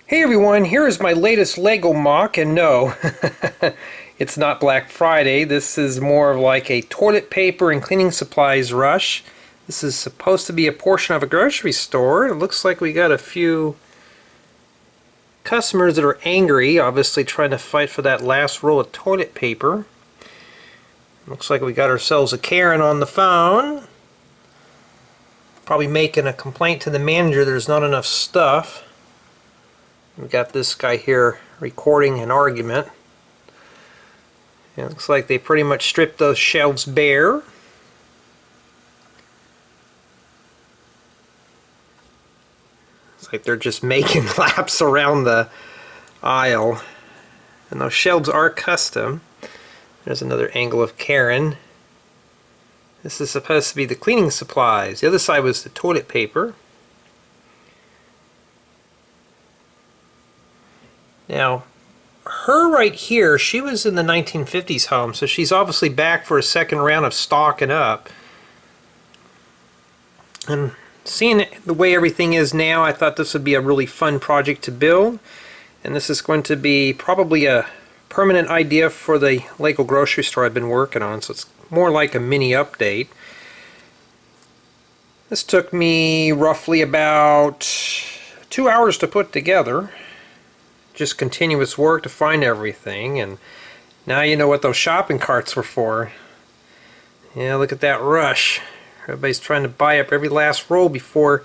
Hey everyone, here is my latest Lego mock, and no, it's not Black Friday. This is more of like a toilet paper and cleaning supplies rush. This is supposed to be a portion of a grocery store. It looks like we got a few customers that are angry, obviously trying to fight for that last roll of toilet paper. Looks like we got ourselves a Karen on the phone. Probably making a complaint to the manager there's not enough stuff. We've got this guy here recording an argument. It looks like they pretty much stripped those shelves bare. It's like they're just making laps around the aisle. And those shelves are custom. There's another angle of Karen. This is supposed to be the cleaning supplies. The other side was the toilet paper. Now, her right here, she was in the 1950s home, so she's obviously back for a second round of stocking up. And seeing the way everything is now, I thought this would be a really fun project to build. And this is going to be probably a permanent idea for the Lego grocery store I've been working on, so it's more like a mini update. This took me roughly about 2 hours to put together. Just continuous work to find everything, and now you know what those shopping carts were for. Yeah, look at that rush. Everybody's trying to buy up every last roll before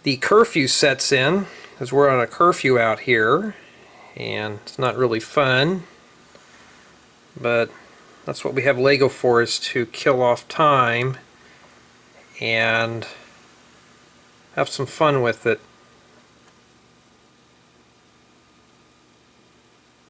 the curfew sets in, because we're on a curfew out here, and it's not really fun, but that's what we have Lego for, is to kill off time and have some fun with it.